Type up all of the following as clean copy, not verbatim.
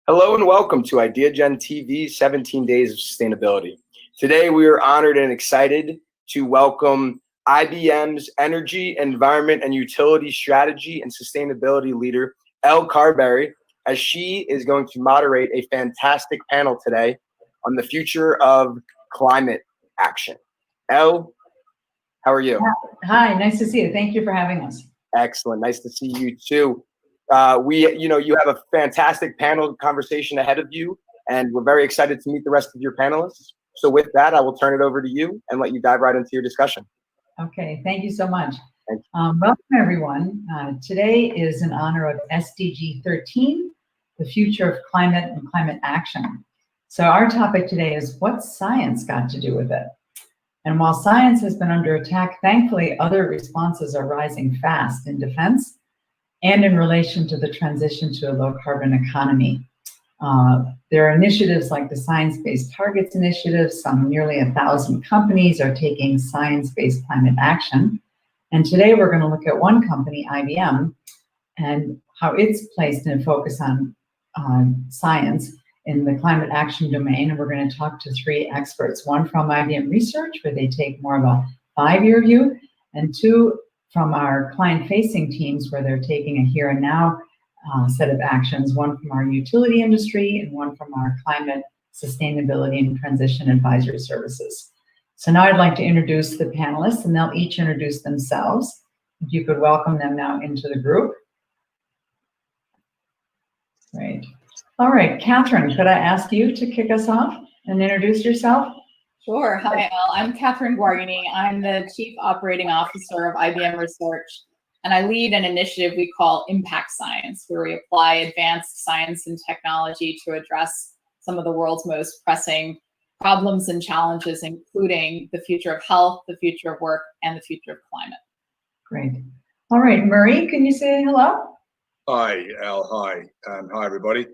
Hello and welcome to Ideagen TV's 17 Days of Sustainability. Today we are honored and excited to welcome IBM's Energy, Environment, and Utility Strategy and Sustainability Leader, Elle Carberry, as she is going to moderate a fantastic panel today on the future of climate action. Elle, how are you? Hi, nice to see you. Thank you for having us. Excellent, nice to see you too. You have a fantastic panel conversation ahead of you, and we're very excited to meet the rest of your panelists. So with that, I will turn it over to you and let you dive right into your discussion. Okay, thank you so much. Thank you. Welcome, everyone. Today is in honor of SDG 13, the future of climate and climate action. So our topic today is what's science got to do with it? And while science has been under attack, thankfully, other responses are rising fast in defense and in relation to the transition to a low-carbon economy. There are initiatives like the Science-Based Targets Initiative. Some nearly 1,000 companies are taking science-based climate action. And today we're going to look at one company, IBM, and how it's placed in focus on science in the climate action domain. And we're going to talk to three experts, one from IBM Research, where they take more of a 5-year view, and two from our client-facing teams, where they're taking a here and now set of actions, one from our utility industry and one from our climate sustainability and transition advisory services. So now I'd like to introduce the panelists, and they'll each introduce themselves. If you could welcome them now into the group. Great. All right, Kathryn, could I ask you to kick us off and introduce yourself? Sure. Hi, Elle. I'm Kathryn Guarini. I'm the Chief Operating Officer of IBM Research, and I lead an initiative we call Impact Science, where we apply advanced science and technology to address some of the world's most pressing problems and challenges, including the future of health, the future of work, and the future of climate. Great. All right, Murray, can you say hello? Hi, Elle. Hi, and hi, everybody.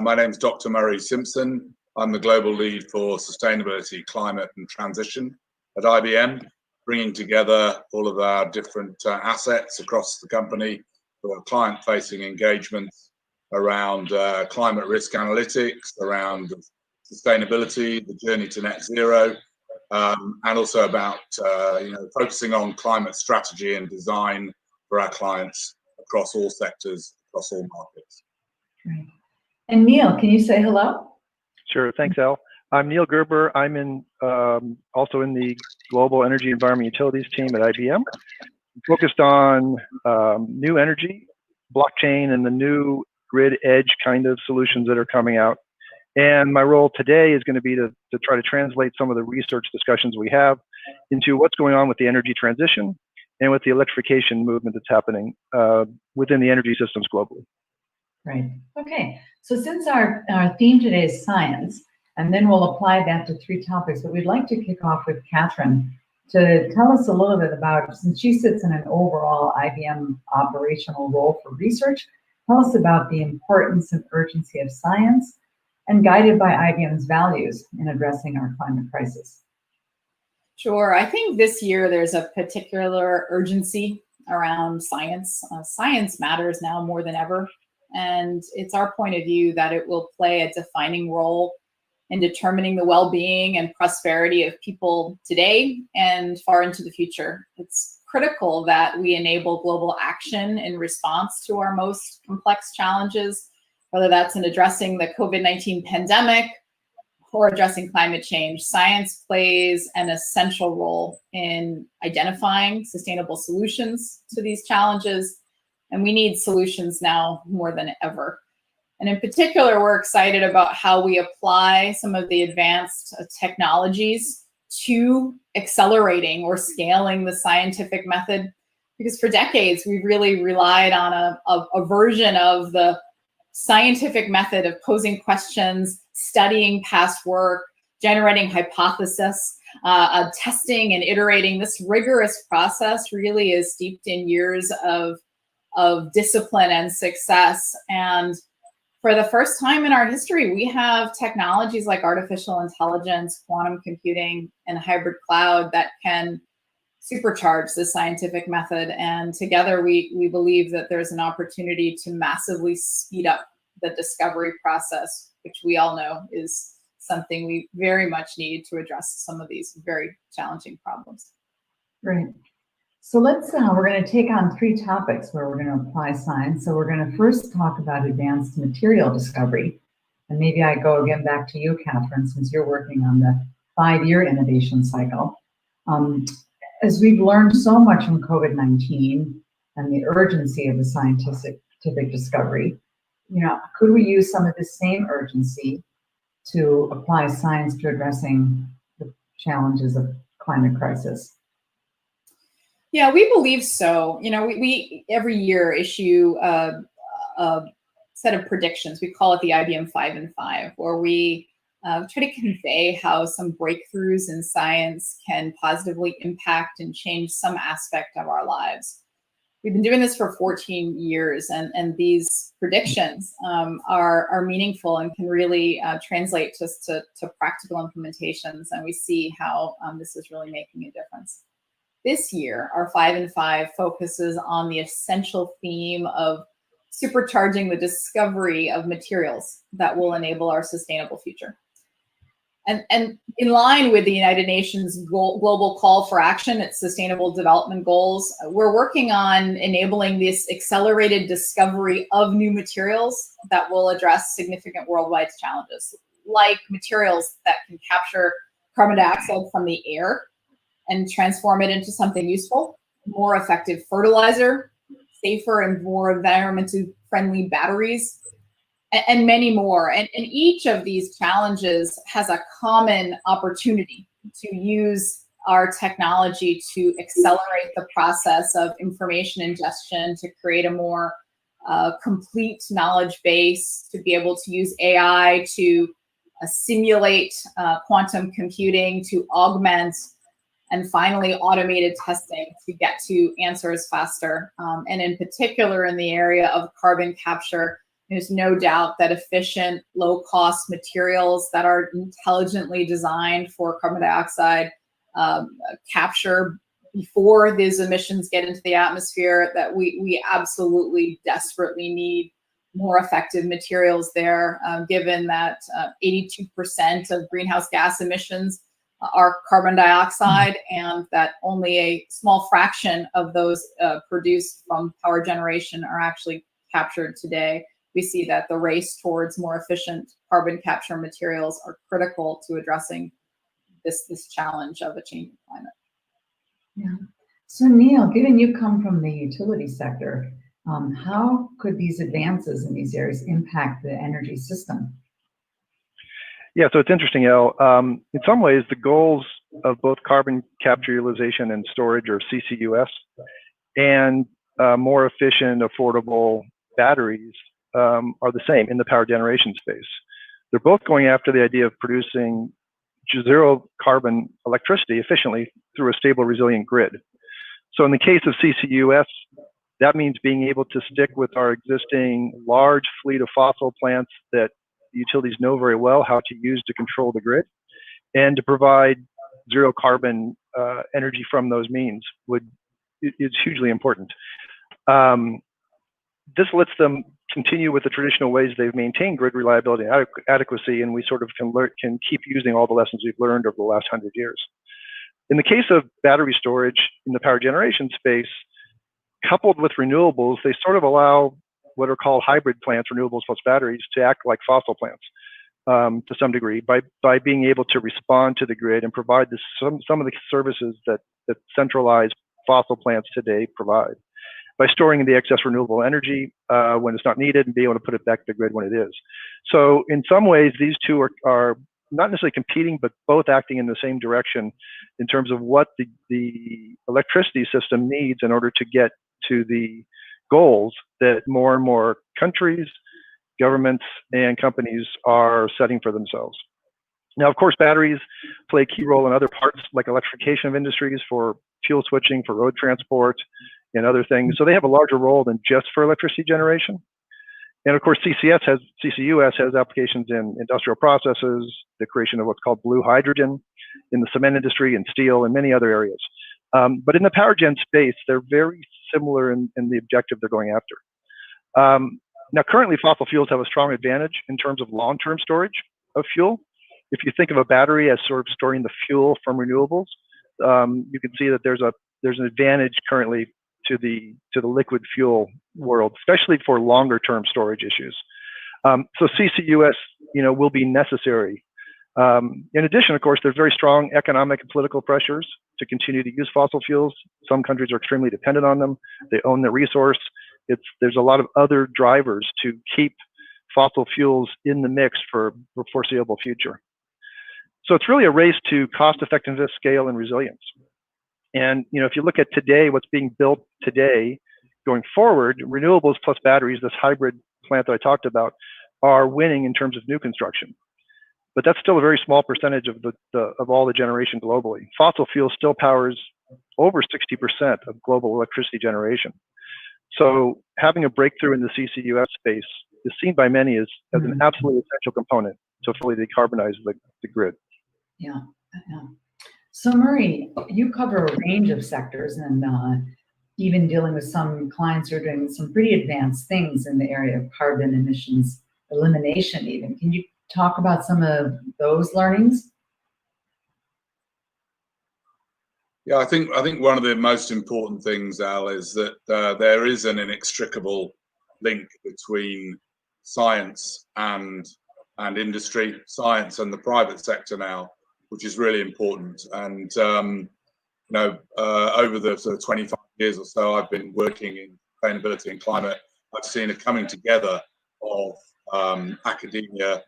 My name's Dr. Murray Simpson. I'm the global lead for sustainability, climate, and transition at IBM, bringing together all of our different assets across the company for client-facing engagements around climate risk analytics, around sustainability, the journey to net zero, and also about focusing on climate strategy and design for our clients across all sectors, across all markets. Great. And Neil, can you say hello? Sure, thanks, Elle. I'm Neil Gerber. I'm also in the Global Energy, Environment, Utilities team at IBM, focused on new energy, blockchain, and the new grid edge kind of solutions that are coming out. And my role today is going to be to try to translate some of the research discussions we have into what's going on with the energy transition and with the electrification movement that's happening within the energy systems globally. Right. Okay. So since our theme today is science, and then we'll apply that to three topics, but we'd like to kick off with Kathryn to tell us a little bit about, since she sits in an overall IBM operational role for research, tell us about the importance and urgency of science and guided by IBM's values in addressing our climate crisis. Sure. I think this year there's a particular urgency around science. Science matters now more than ever. And it's our point of view that it will play a defining role in determining the well-being and prosperity of people today and far into the future. It's critical that we enable global action in response to our most complex challenges, whether that's in addressing the COVID-19 pandemic or addressing climate change. Science plays an essential role in identifying sustainable solutions to these challenges, and we need solutions now more than ever. And in particular, we're excited about how we apply some of the advanced technologies to accelerating or scaling the scientific method. Because for decades, we've really relied on a version of the scientific method of posing questions, studying past work, generating hypothesis, testing and iterating. This rigorous process really is steeped in years of discipline and success. And for the first time in our history, we have technologies like artificial intelligence, quantum computing, and hybrid cloud that can supercharge the scientific method. And together we believe that there's an opportunity to massively speed up the discovery process, which we all know is something we very much need to address some of these very challenging problems. Great. So we're going to take on 3 topics where we're going to apply science. So we're going to first talk about advanced material discovery. And maybe I go again back to you, Kathryn, since you're working on the 5-year innovation cycle. As we've learned so much from COVID-19 and the urgency of the scientific discovery, could we use some of the same urgency to apply science to addressing the challenges of climate crisis? Yeah, we believe so. We every year issue a set of predictions. We call it the IBM 5 and 5, where we try to convey how some breakthroughs in science can positively impact and change some aspect of our lives. We've been doing this for 14 years, and these predictions are meaningful and can really translate just to practical implementations, and we see how this is really making a difference. This year, our 5 and 5 focuses on the essential theme of supercharging the discovery of materials that will enable our sustainable future. And in line with the United Nations global call for action, its sustainable development goals, we're working on enabling this accelerated discovery of new materials that will address significant worldwide challenges, like materials that can capture carbon dioxide from the air and transform it into something useful, more effective fertilizer, safer and more environmentally friendly batteries, and many more. And each of these challenges has a common opportunity to use our technology to accelerate the process of information ingestion, to create a more complete knowledge base, to be able to use AI to simulate quantum computing, to augment, and finally automated testing to get to answers faster. And in particular, in the area of carbon capture, there's no doubt that efficient, low-cost materials that are intelligently designed for carbon dioxide capture before these emissions get into the atmosphere, that we absolutely desperately need more effective materials there, given that 82% of greenhouse gas emissions are carbon dioxide, and that only a small fraction of those produced from power generation are actually captured today. We see that the race towards more efficient carbon capture materials are critical to addressing this challenge of a changing climate. Yeah. So Neil, given you come from the utility sector, how could these advances in these areas impact the energy system? Yeah, so it's interesting, Elle. In some ways, the goals of both carbon capture utilization and storage, or CCUS, and more efficient, affordable batteries are the same in the power generation space. They're both going after the idea of producing zero carbon electricity efficiently through a stable, resilient grid. So in the case of CCUS, that means being able to stick with our existing large fleet of fossil plants that utilities know very well how to use to control the grid, and to provide zero carbon energy from those means is hugely important. This lets them continue with the traditional ways they've maintained grid reliability and adequacy, and we sort of can keep using all the lessons we've learned over the last 100 years. In the case of battery storage in the power generation space, coupled with renewables, they sort of allow what are called hybrid plants, renewables plus batteries, to act like fossil plants to some degree by being able to respond to the grid and provide some of the services that centralized fossil plants today provide, by storing the excess renewable energy when it's not needed and being able to put it back to the grid when it is. So in some ways, these two are not necessarily competing, but both acting in the same direction in terms of what the electricity system needs in order to get to the goals that more and more countries, governments, and companies are setting for themselves. Now, of course, batteries play a key role in other parts, like electrification of industries, for fuel switching, for road transport, and other things. So they have a larger role than just for electricity generation. And of course, CCUS has applications in industrial processes, the creation of what's called blue hydrogen in the cement industry and steel and many other areas. But in the power gen space, they're very similar in the objective they're going after. Now, currently, fossil fuels have a strong advantage in terms of long-term storage of fuel. If you think of a battery as sort of storing the fuel from renewables, you can see that there's an advantage currently to the liquid fuel world, especially for longer-term storage issues. So CCUS, will be necessary. In addition, of course, there's very strong economic and political pressures to continue to use fossil fuels. Some countries are extremely dependent on them. They own the resource. There's a lot of other drivers to keep fossil fuels in the mix for the foreseeable future. So it's really a race to cost effectiveness, scale, and resilience. And if you look at today, what's being built today, going forward, renewables plus batteries, this hybrid plant that I talked about, are winning in terms of new construction. But that's still a very small percentage of all the generation globally. Fossil fuel still powers over 60% of global electricity generation. So having a breakthrough in the CCUS space is seen by many as an absolutely essential component to fully decarbonize the grid. Yeah. So Murray, you cover a range of sectors and even dealing with some clients who are doing some pretty advanced things in the area of carbon emissions elimination even. Can you talk about some of those learnings? Yeah, I think one of the most important things, Al, is that there is an inextricable link between science and industry, science and the private sector now, which is really important. And over the sort of 25 years or so I've been working in sustainability and climate, I've seen a coming together of academia,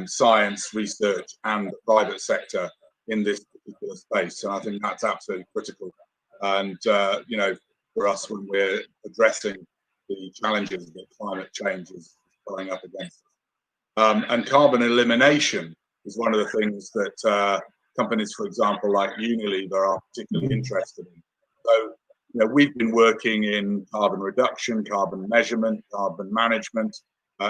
science, research, and the private sector in this particular space. And I think that's absolutely critical. And, for us, when we're addressing the challenges that climate change is throwing up against us. And carbon elimination is one of the things that companies, for example, like Unilever are particularly interested in. So, we've been working in carbon reduction, carbon measurement, carbon management,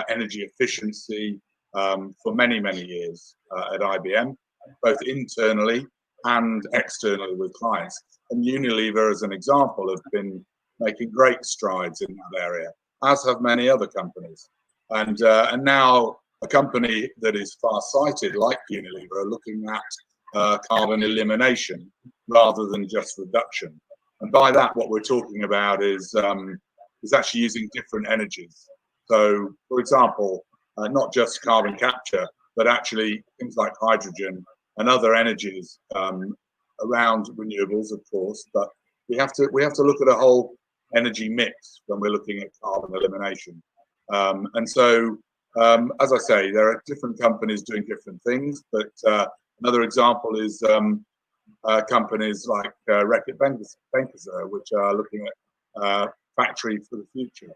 energy efficiency for many, many years at IBM, both internally and externally with clients. And Unilever, as an example, have been making great strides in that area, as have many other companies. And now a company that is far-sighted like Unilever are looking at carbon elimination rather than just reduction. And by that, what we're talking about is actually using different energies. So, for example, not just carbon capture, but actually things like hydrogen and other energies around renewables, of course. But we have to look at a whole energy mix when we're looking at carbon elimination. And so, as I say, there are different companies doing different things. But another example is companies like Reckitt Benckiser, which are looking at factory for the future,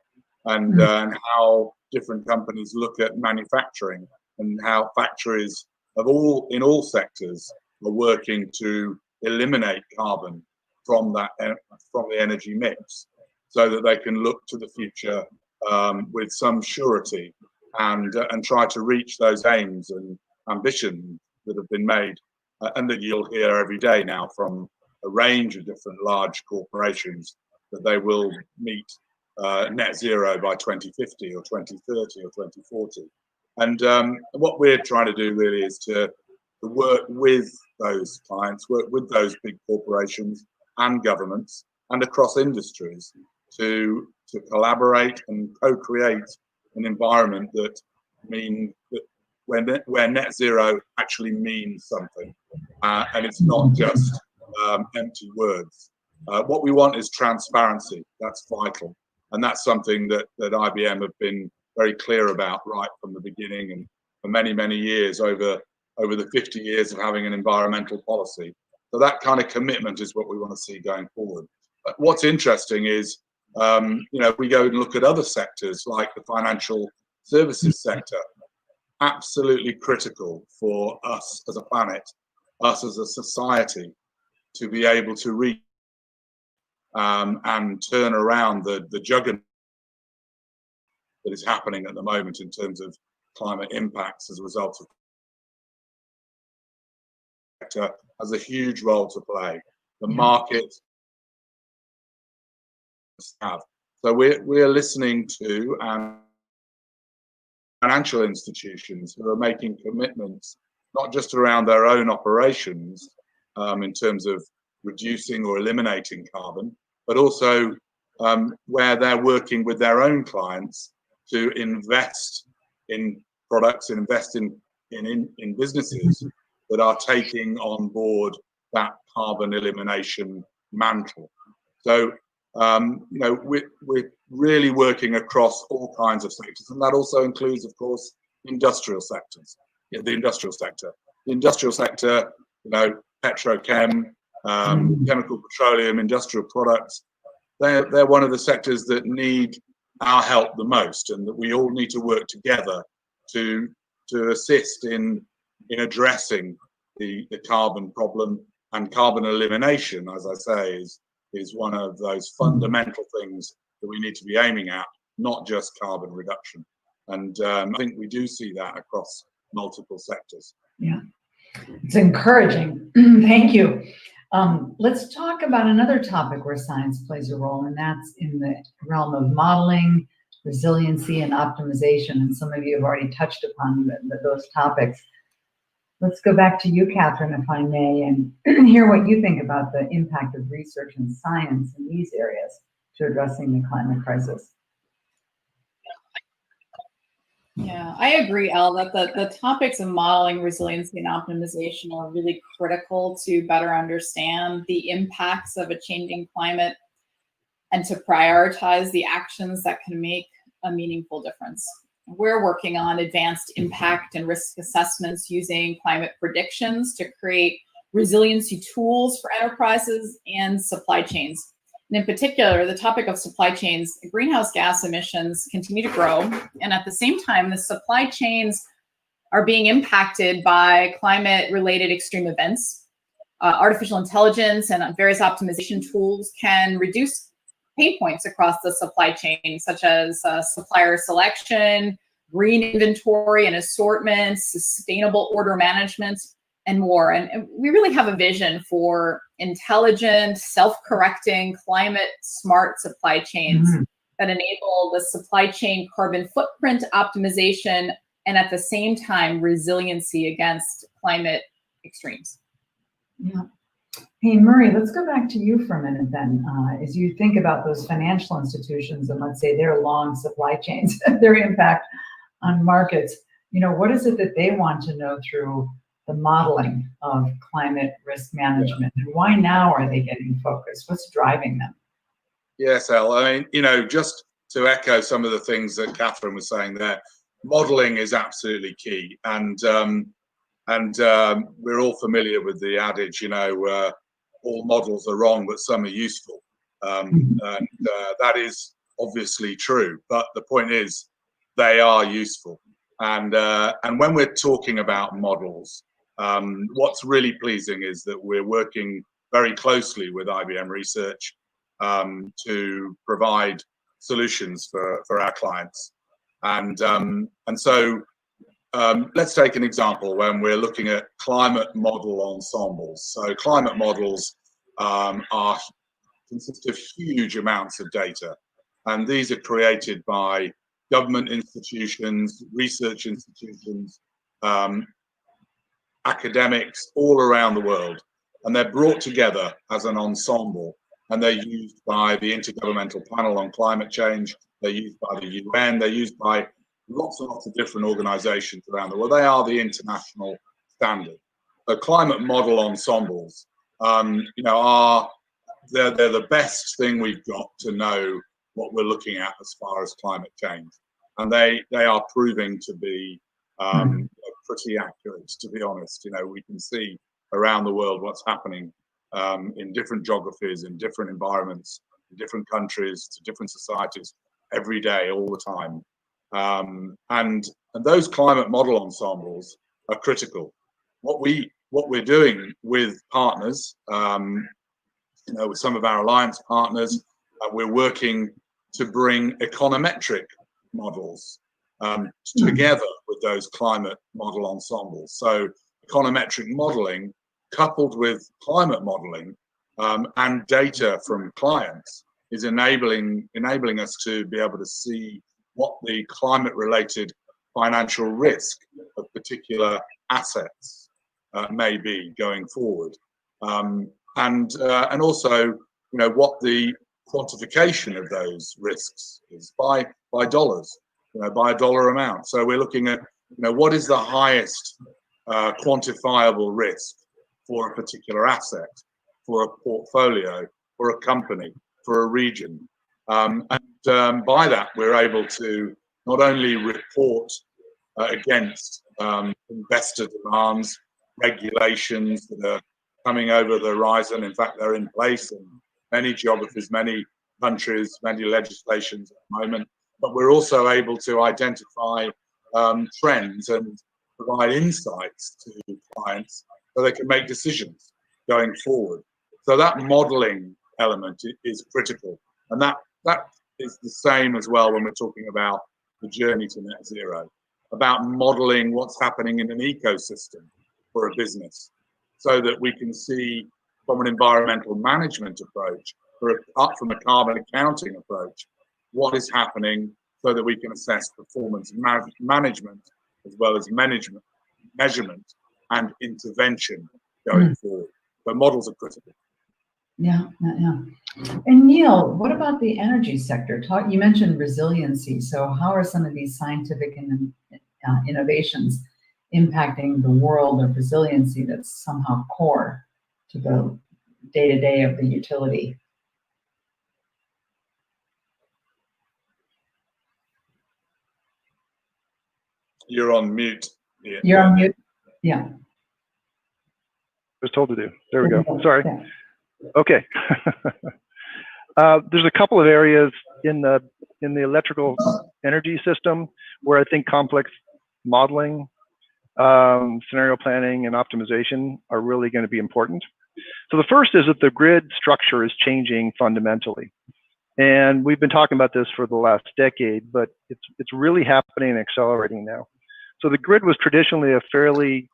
and how different companies look at manufacturing and how factories in all sectors are working to eliminate carbon from the energy mix, so that they can look to the future with some surety and try to reach those aims and ambitions that have been made and that you'll hear every day now from a range of different large corporations, that they will meet net zero by 2050 or 2030 or 2040. And what we're trying to do really is to work with those clients, work with those big corporations and governments and across industries to collaborate and co-create an environment that where net zero actually means something, and it's not just empty words. What we want is transparency. That's vital, and that's something that IBM have been very clear about right from the beginning, and for many, many years, over the 50 years of having an environmental policy. So that kind of commitment is what we want to see going forward. But what's interesting is, if we go and look at other sectors like the financial services sector, absolutely critical for us as a planet, us as a society, to be able to reach and turn around the juggernaut that is happening at the moment in terms of climate impacts as a result of sector has a huge role to play. the market have. So we're listening to financial institutions who are making commitments, not just around their own operations in terms of reducing or eliminating carbon, but also where they're working with their own clients to invest in products and invest in businesses that are taking on board that carbon elimination mantle. So we're really working across all kinds of sectors, and that also includes, of course, industrial sectors. The industrial sector, petrochem, chemical, petroleum, industrial products. They're one of the sectors that need our help the most, and that we all need to work together to assist in addressing the carbon problem. And carbon elimination, as I say, is one of those fundamental things that we need to be aiming at, not just carbon reduction. And I think we do see that across multiple sectors. Yeah, it's encouraging. Thank you. Let's talk about another topic where science plays a role, and that's in the realm of modeling, resiliency, and optimization. And some of you have already touched upon those topics. Let's go back to you, Kathryn, if I may, and hear what you think about the impact of research and science in these areas to addressing the climate crisis. Yeah, I agree, Elle, that the topics of modeling, resiliency, and optimization are really critical to better understand the impacts of a changing climate and to prioritize the actions that can make a meaningful difference. We're working on advanced impact and risk assessments using climate predictions to create resiliency tools for enterprises and supply chains. And in particular, the topic of supply chains, greenhouse gas emissions continue to grow. And at the same time, the supply chains are being impacted by climate-related extreme events. Artificial intelligence and various optimization tools can reduce pain points across the supply chain, such as supplier selection, green inventory and assortment, sustainable order management, and more. And we really have a vision for intelligent, self-correcting, climate-smart supply chains that enable the supply chain carbon footprint optimization and at the same time resiliency against climate extremes. Yeah. Hey, Murray, let's go back to you for a minute then. As you think about those financial institutions and let's say their long supply chains, their impact on markets, what is it that they want to know through the modeling of climate risk management? And why now are they getting focused? What's driving them? Yes, Elle, I mean, just to echo some of the things that Kathryn was saying there, modeling is absolutely key. And we're all familiar with the adage, all models are wrong, but some are useful. And that is obviously true. But the point is, they are useful. And when we're talking about models, what's really pleasing is that we're working very closely with IBM Research to provide solutions for our clients. And so let's take an example when we're looking at climate model ensembles. So climate models consist of huge amounts of data, and these are created by government institutions, research institutions, academics all around the world, and they're brought together as an ensemble, and they're used by the Intergovernmental Panel on Climate Change, they're used by the UN, they're used by lots and lots of different organizations around the world. They are the international standard. So climate model ensembles, they're the best thing we've got to know what we're looking at as far as climate change. And they are proving to be pretty accurate, to be honest. We can see around the world what's happening in different geographies, in different environments, in different countries, to different societies every day, all the time. And those climate model ensembles are critical. What we're doing with partners, with some of our alliance partners, we're working to bring econometric models together with those climate model ensembles. So econometric modeling coupled with climate modeling and data from clients is enabling us to be able to see what the climate-related financial risk of particular assets may be going forward, and also, what the quantification of those risks is by dollars, by a dollar amount. So we're looking at, what is the highest quantifiable risk for a particular asset, for a portfolio, for a company, for a region. And by that, we're able to not only report against investor demands, regulations that are coming over the horizon. In fact, they're in place in many geographies, many countries, many legislations at the moment. But we're also able to identify trends and provide insights to clients so they can make decisions going forward. So that modeling element is critical. And that is the same as well when we're talking about the journey to net zero, about modeling what's happening in an ecosystem for a business, so that we can see from an environmental management approach, from a carbon accounting approach, what is happening, so that we can assess performance management as well as measurement and intervention going forward. But models are critical. Yeah. And Neil, what about the energy sector? You mentioned resiliency. So how are some of these scientific and innovations impacting the world of resiliency that's somehow core to the day-to-day of the utility? You're on mute. You're on mute. Yeah. Was told to do. There we go. Sorry. Okay. There's a couple of areas in the electrical energy system where I think complex modeling, scenario planning, and optimization are really going to be important. So the first is that the grid structure is changing fundamentally, and we've been talking about this for the last decade, but it's really happening and accelerating now. So the grid was traditionally a fairly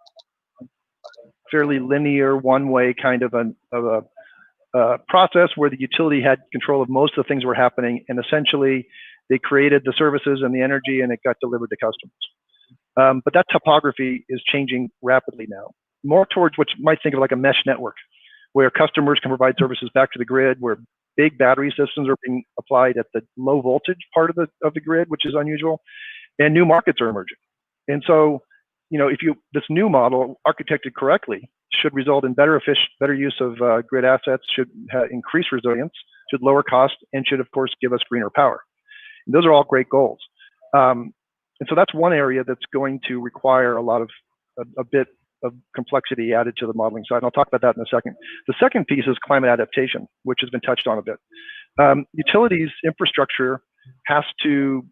linear, one-way kind of a process where the utility had control of most of the things that were happening, and essentially they created the services and the energy, and it got delivered to customers. But that topography is changing rapidly now, more towards what you might think of like a mesh network, where customers can provide services back to the grid, where big battery systems are being applied at the low voltage part of the grid, which is unusual, and new markets are emerging. And so, this new model, architected correctly, should result in better use of grid assets, should increase resilience, should lower cost, and should, of course, give us greener power. And those are all great goals. And so that's one area that's going to require a bit of complexity added to the modeling side. And I'll talk about that in a second. The second piece is climate adaptation, which has been touched on a bit. Utilities infrastructure has to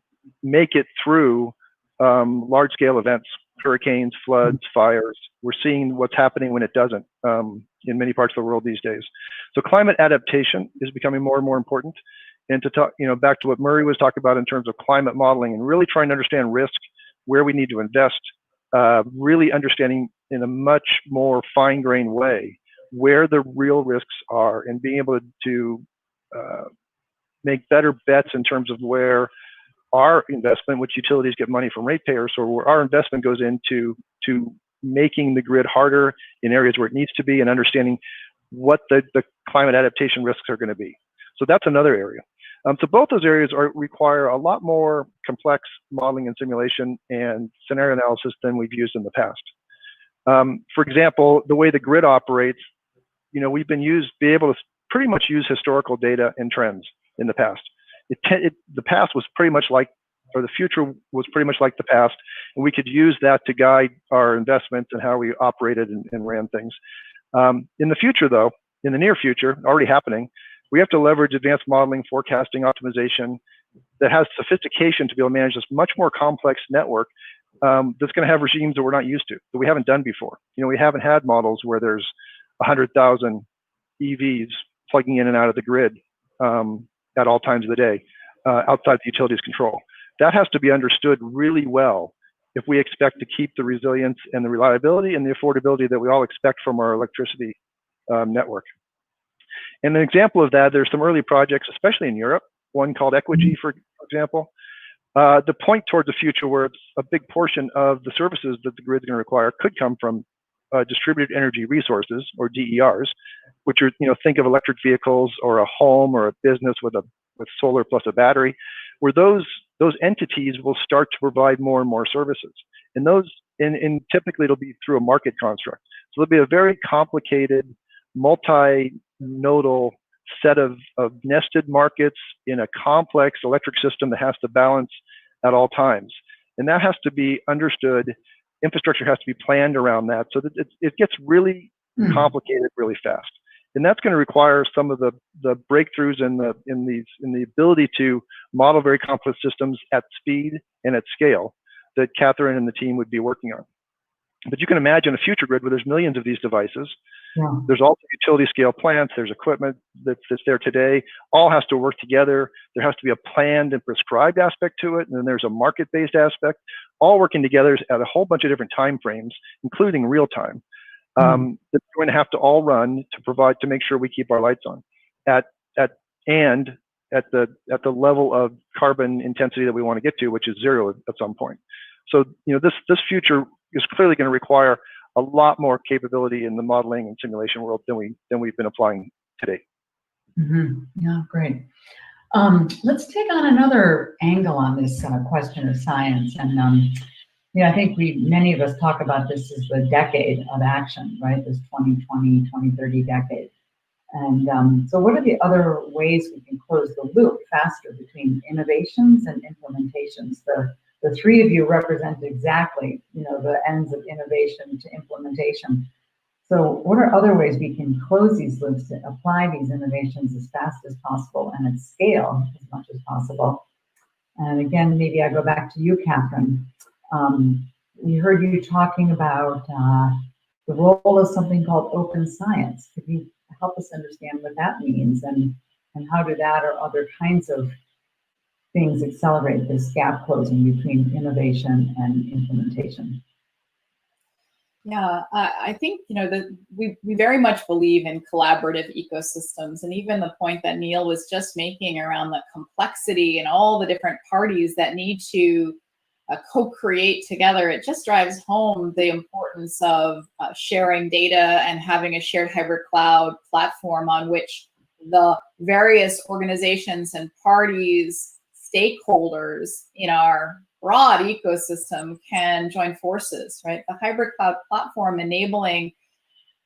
make it through large-scale events, hurricanes, floods, fires. We're seeing what's happening when it doesn't in many parts of the world these days. So climate adaptation is becoming more and more important. And to talk, back to what Murray was talking about in terms of climate modeling and really trying to understand risk, where we need to invest, really understanding in a much more fine-grained way where the real risks are, and being able to make better bets in terms of where our investment, which utilities get money from ratepayers, or where our investment goes into making the grid harder in areas where it needs to be, and understanding what the climate adaptation risks are going to be. So that's another area. So both those areas require a lot more complex modeling and simulation and scenario analysis than we've used in the past. For example, the way the grid operates, we've been able to pretty much use historical data and trends in the past. The past was pretty much like, or the future was pretty much like the past, and we could use that to guide our investments and how we operated and ran things. In the future, though, in the near future, already happening, we have to leverage advanced modeling, forecasting, optimization that has sophistication to be able to manage this much more complex network that's going to have regimes that we're not used to, that we haven't done before. We haven't had models where there's 100,000 EVs plugging in and out of the grid at all times of the day, outside the utility's control. That has to be understood really well if we expect to keep the resilience and the reliability and the affordability that we all expect from our electricity network. And an example of that, there's some early projects, especially in Europe, one called Ideagen, for example, the point towards the future where it's a big portion of the services that the grid is going to require could come from distributed energy resources, or DERs, which are, think of electric vehicles or a home or a business with solar plus a battery, where those entities will start to provide more and more services. And those, and typically it'll be through a market construct. So there'll be a very complicated, multi-nodal set of nested markets in a complex electric system that has to balance at all times. And that has to be understood. Infrastructure has to be planned around that, so that it gets really complicated really fast. And that's going to require some of the breakthroughs in the ability to model very complex systems at speed and at scale that Kathryn and the team would be working on. But you can imagine a future grid where there's millions of these devices. Yeah. There's also utility scale plants, there's equipment that's there today, all has to work together. There has to be a planned and prescribed aspect to it, and then there's a market-based aspect, all working together at a whole bunch of different time frames, including real time. That's going to have to all run to make sure we keep our lights on at the level of carbon intensity that we want to get to, which is zero at some point. So this future is clearly going to require a lot more capability in the modeling and simulation world than we've been applying today. Yeah, great. Let's take on another angle on this question of science. And I think many of us talk about this as the decade of action, right? This 2020, 2030 decade. And so what are the other ways we can close the loop faster between innovations and implementations? The three of you represent exactly, the ends of innovation to implementation. So what are other ways we can close these loops to apply these innovations as fast as possible and at scale as much as possible? And again, maybe I go back to you, Kathryn. We heard you talking about the role of something called open science. Could you help us understand what that means, and how do that or other kinds of things accelerate this gap closing between innovation and implementation? Yeah, I think we very much believe in collaborative ecosystems, and even the point that Neil was just making around the complexity and all the different parties that need to co-create together. It just drives home the importance of sharing data and having a shared hybrid cloud platform on which the various organizations and parties, stakeholders in our broad ecosystem can join forces, right? The hybrid cloud platform enabling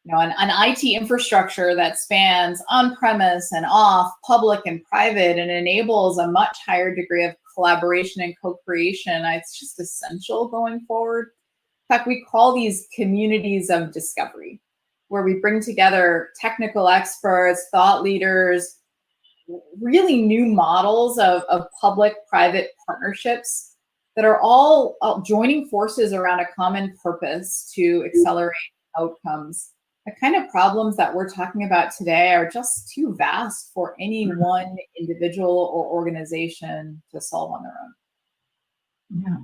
an IT infrastructure that spans on-premise and off, public and private, and enables a much higher degree of collaboration and co-creation. It's just essential going forward. In fact, we call these communities of discovery, where we bring together technical experts, thought leaders, really new models of public-private partnerships that are all joining forces around a common purpose to accelerate outcomes. The kind of problems that we're talking about today are just too vast for any one individual or organization to solve on their own. Yeah.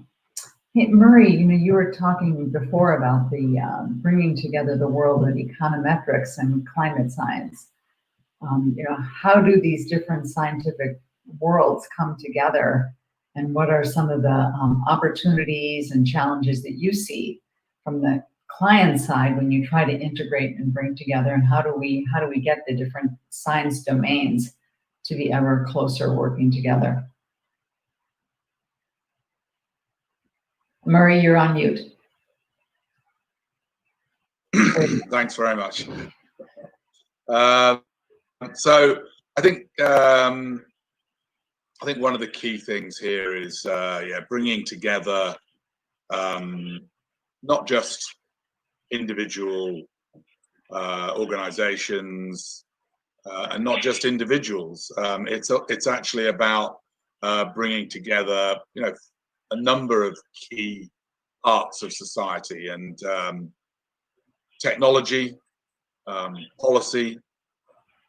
Hey, Murray, you were talking before about the bringing together the world of econometrics and climate science. How do these different scientific worlds come together, and what are some of the opportunities and challenges that you see from the client side when you try to integrate and bring together, and how do we get the different science domains to be ever closer working together? Murray, you're on mute. Thanks very much. So I think one of the key things here is bringing together not just individual organizations and not just individuals. It's actually about bringing together a number of key parts of society, and technology, policy,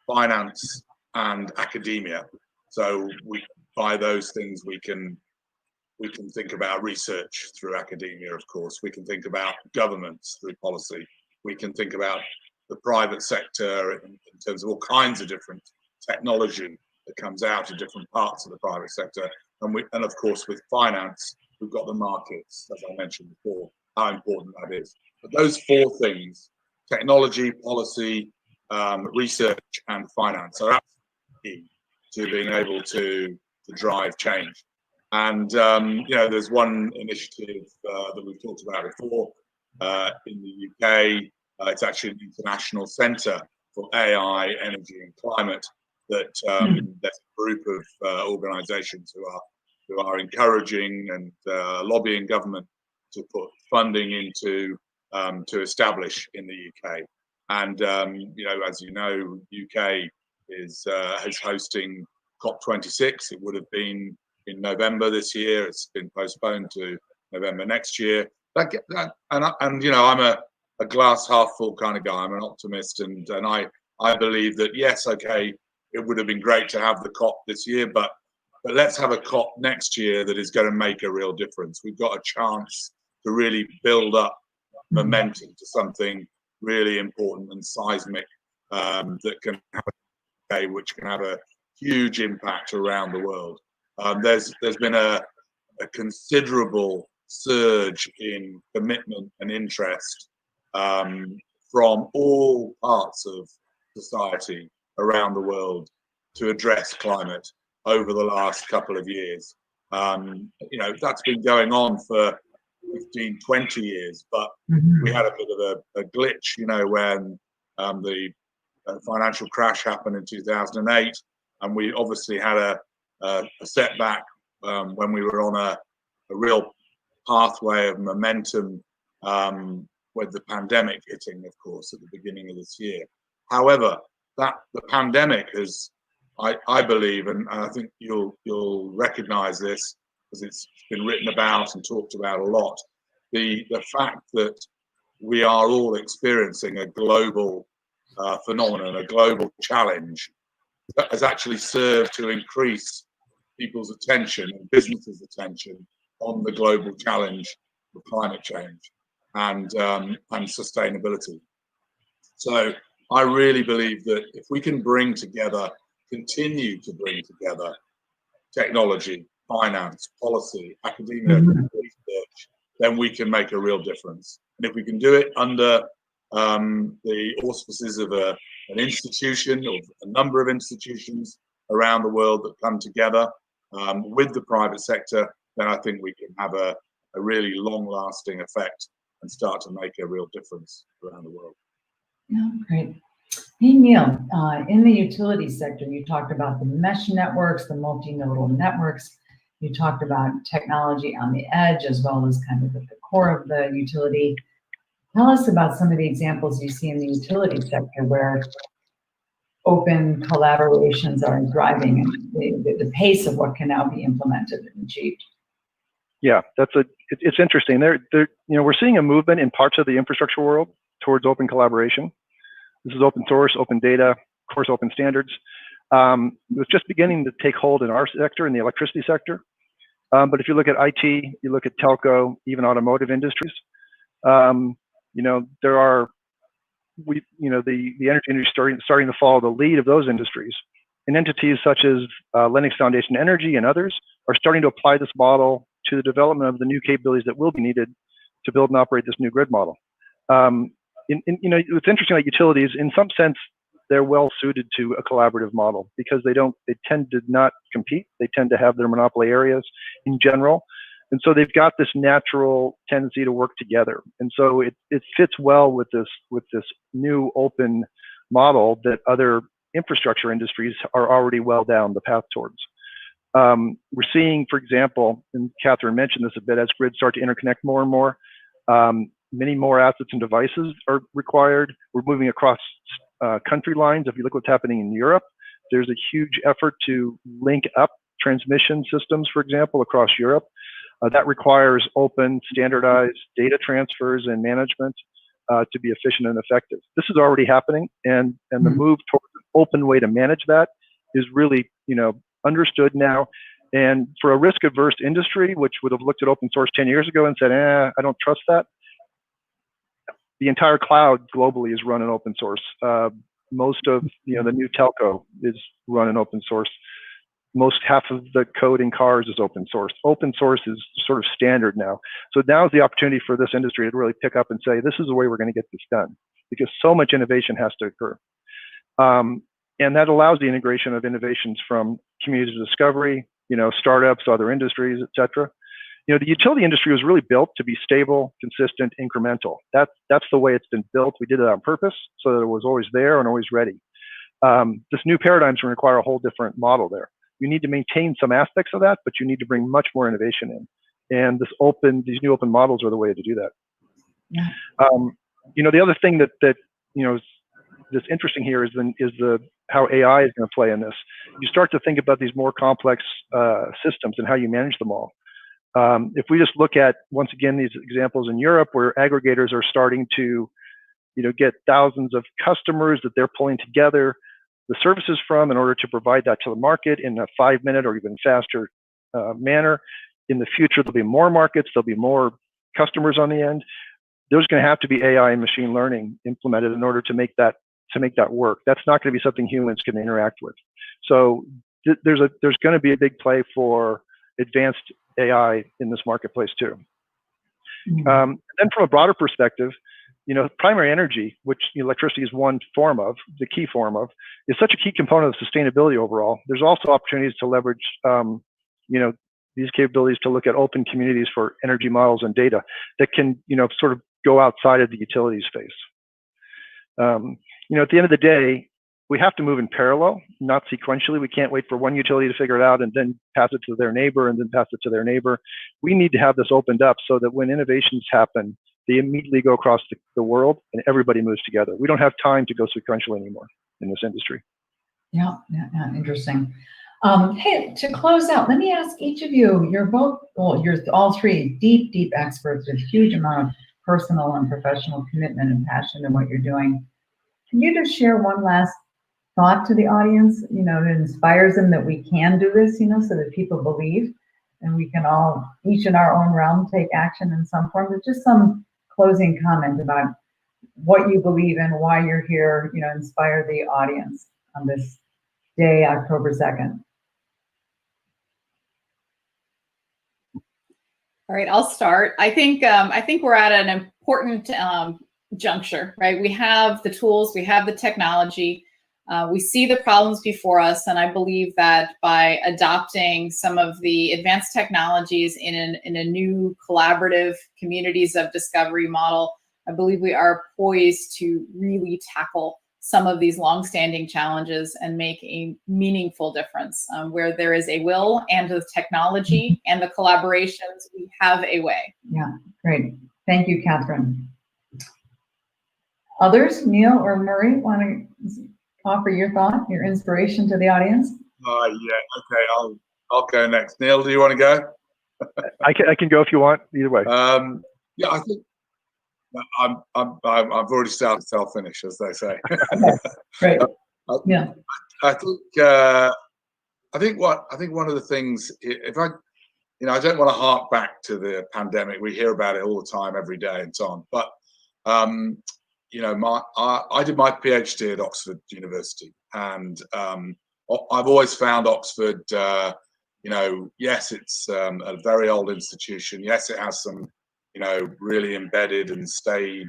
finance, and academia. So by those things we can think about research through academia, of course. We can think about governments through policy. We can think about the private sector in terms of all kinds of different technology that comes out of different parts of the private sector. And of course, with finance, we've got the markets, as I mentioned before, how important that is. But those four things, technology, policy, research, and finance, are absolutely key to being able to drive change. And, there's one initiative that we've talked about before in the UK. It's actually an international centre for AI, energy, and climate. That there's a group of organisations who are encouraging and lobbying government to put funding into to establish in the UK. And as you know, UK is hosting COP26. It would have been in November this year. It's been postponed to November next year. I'm a glass half full kind of guy. I'm an optimist, and I believe that yes, okay, it would have been great to have the COP this year, but let's have a COP next year that is going to make a real difference. We've got a chance to really build up momentum to something really important and seismic that can have which can have a huge impact around the world. There's been a considerable surge in commitment and interest from all parts of society around the world to address climate over the last couple of years. That's been going on for 15, 20 years, but we had a bit of a glitch, when the financial crash happened in 2008, and we obviously had a setback when we were on a real pathway of momentum with the pandemic hitting, of course, at the beginning of this year. However, the pandemic has, I believe, and I think you'll recognise this because it's been written about and talked about a lot, the fact that we are all experiencing a global phenomenon, a global challenge that has actually served to increase people's attention and businesses' attention on the global challenge of climate change and sustainability. So I really believe that if we can continue to bring together technology, finance, policy, academia, research, then we can make a real difference. And if we can do it under the auspices of an institution or a number of institutions around the world that come together with the private sector, then I think we can have a really long-lasting effect and start to make a real difference around the world. Yeah, great. Hey, Neil, in the utility sector, you talked about the mesh networks, the multinodal networks. You talked about technology on the edge as well as kind of at the core of the utility. Tell us about some of the examples you see in the utility sector where open collaborations are driving the pace of what can now be implemented and achieved. Yeah, it's interesting. We're seeing a movement in parts of the infrastructure world towards open collaboration. This is open source, open data, of course, open standards. It was just beginning to take hold in our sector, in the electricity sector. But if you look at IT, you look at telco, even automotive industries, there are, the energy industry starting to follow the lead of those industries. And entities such as Linux Foundation Energy and others are starting to apply this model to the development of the new capabilities that will be needed to build and operate this new grid model. It's interesting, like utilities, in some sense, they're well suited to a collaborative model because they tend to not compete. They tend to have their monopoly areas in general. And so they've got this natural tendency to work together. And so it fits well with this new open model that other infrastructure industries are already well down the path towards. We're seeing, for example, and Kathryn mentioned this a bit, as grids start to interconnect more and more, many more assets and devices are required. We're moving across country lines. If you look what's happening in Europe, there's a huge effort to link up transmission systems, for example, across Europe. That requires open, standardized data transfers and management to be efficient and effective. This is already happening, and the move towards an open way to manage that is really, understood now. And for a risk-averse industry, which would have looked at open source 10 years ago and said, I don't trust that, the entire cloud globally is run in open source. Most of the new telco is run in open source. Half of the code in cars is open source. Open source is sort of standard now. So now is the opportunity for this industry to really pick up and say, this is the way we're going to get this done, because so much innovation has to occur. And that allows the integration of innovations from communities of discovery, startups, other industries, et cetera. The utility industry was really built to be stable, consistent, incremental. That's the way it's been built. We did it on purpose so that it was always there and always ready. This new paradigm is going to require a whole different model there. You need to maintain some aspects of that, but you need to bring much more innovation in. And these new open models are the way to do that. Yeah. The other thing that that's interesting here is how AI is going to play in this. You start to think about these more complex systems and how you manage them all. If we just look at, once again, these examples in Europe where aggregators are starting to get thousands of customers that they're pulling together the services from in order to provide that to the market in a 5-minute or even faster manner. In the future, there'll be more markets, there'll be more customers on the end. There's going to have to be AI and machine learning implemented in order to make that work. That's not going to be something humans can interact with. So there's going to be a big play for advanced AI in this marketplace too. Mm-hmm. Then from a broader perspective, primary energy, which electricity is one form of, the key form of, is such a key component of sustainability overall. There's also opportunities to leverage, these capabilities to look at open communities for energy models and data that can, sort of go outside of the utility space. At the end of the day, we have to move in parallel, not sequentially. We can't wait for one utility to figure it out and then pass it to their neighbor and then pass it to their neighbor. We need to have this opened up so that when innovations happen, they immediately go across the world and everybody moves together. We don't have time to go sequentially anymore in this industry. Yeah, interesting. Hey, to close out, let me ask each of you, you're all three deep experts with huge amount of personal and professional commitment and passion in what you're doing. Can you just share one last thought to the audience, that inspires them that we can do this, so that people believe and we can all, each in our own realm, take action in some form? But just some closing comment about what you believe in, why you're here, inspire the audience on this day, October 2nd. All right, I'll start. I think we're at an important juncture, right? We have the tools, we have the technology, we see the problems before us, and I believe that by adopting some of the advanced technologies in a new collaborative communities of discovery model, I believe we are poised to really tackle some of these longstanding challenges and make a meaningful difference. Where there is a will and the technology and the collaborations, we have a way. Yeah, great. Thank you, Kathryn. Others, Neil or Murray, want to offer your thought, your inspiration to the audience? Yeah, okay, I'll go next. Neil, do you want to go? I can go if you want, either way. Yeah, I think I've already started self-finish, as they say. Right. Yeah. I think one of the things, if I don't want to hark back to the pandemic. We hear about it all the time, every day, and so on. But I did my PhD at Oxford University, and I've always found Oxford. Yes, it's a very old institution. Yes, it has some, really embedded and staid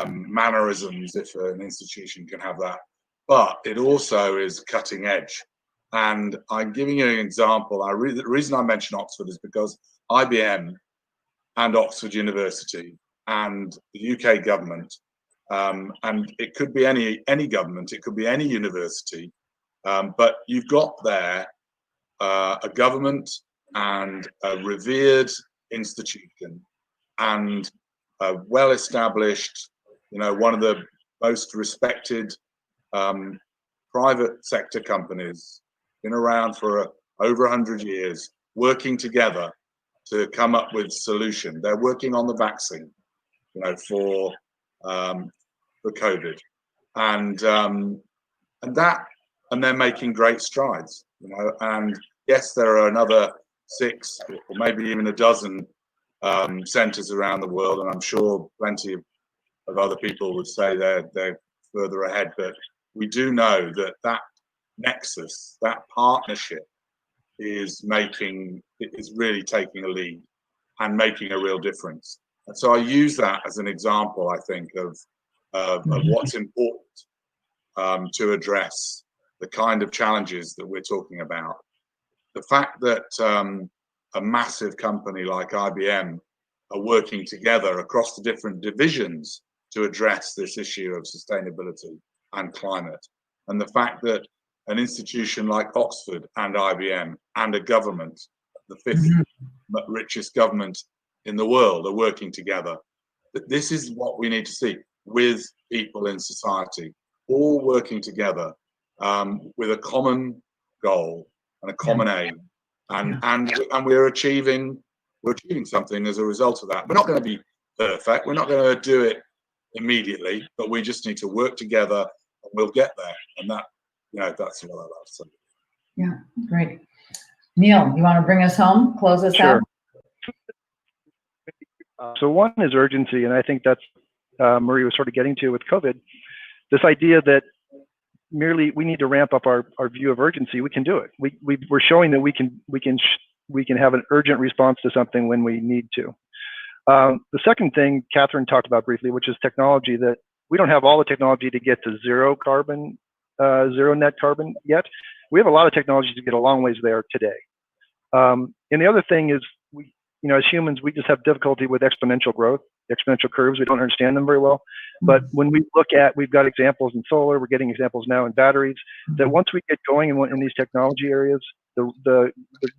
mannerisms, if an institution can have that. But it also is cutting edge. And I'm giving you an example. The reason I mention Oxford is because IBM and Oxford University and the UK government, and it could be any government, it could be any university, but you've got there a government and a revered institution and a well-established, one of the most respected private sector companies, been around for over 100 years, working together to come up with solution. They're working on the vaccine, for COVID, and they're making great strides, And yes, there are another 6 or maybe even a dozen centers around the world, and I'm sure plenty of of other people would say they're further ahead, but we do know that that nexus, that partnership, is really taking a lead and making a real difference. And so I use that as an example, I think, of what's important to address the kind of challenges that we're talking about. The fact that a massive company like IBM are working together across the different divisions to address this issue of sustainability and climate, and the fact that an institution like Oxford and IBM and a government, the fifth richest government in the world, are working together. This is what we need to see, with people in society all working together with a common goal and a common aim, and we're achieving something as a result of that. We're not going to be perfect. We're not going to do it immediately, but we just need to work together, and we'll get there. And that, that's what I love. So. Yeah, great. Neil, you want to bring us home? Close us out? So one is urgency, and I think that's Marie was sort of getting to with COVID. This idea that merely we need to ramp up our view of urgency. We can do it. We're showing that we can have an urgent response to something when we need to. The second thing Kathryn talked about briefly, which is technology, that we don't have all the technology to get to zero net carbon yet. We have a lot of technology to get a long ways there today. And the other thing is, as humans, we just have difficulty with exponential growth, exponential curves. We don't understand them very well. But when we look at, we've got examples in solar, we're getting examples now in batteries, that once we get going in these technology areas, the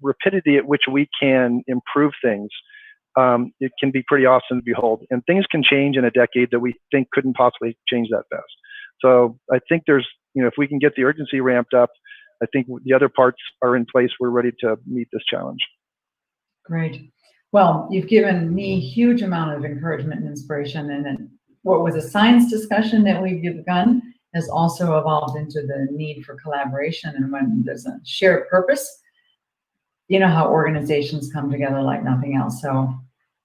rapidity at which we can improve things, it can be pretty awesome to behold. And things can change in a decade that we think couldn't possibly change that fast. So I think there's, if we can get the urgency ramped up, I think the other parts are in place. We're ready to meet this challenge. Great. Well, you've given me a huge amount of encouragement and inspiration, and then what was a science discussion that we've begun has also evolved into the need for collaboration. And when there's a shared purpose, you know how organizations come together like nothing else. So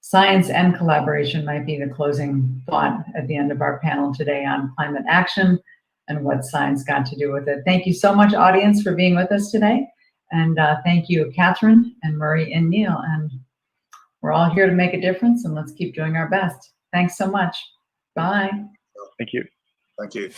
science and collaboration might be the closing thought at the end of our panel today on climate action and what science got to do with it. Thank you so much, audience, for being with us today. And thank you, Kathryn and Murray and Neil. And we're all here to make a difference, and let's keep doing our best. Thanks so much. Bye. Thank you. Thank you.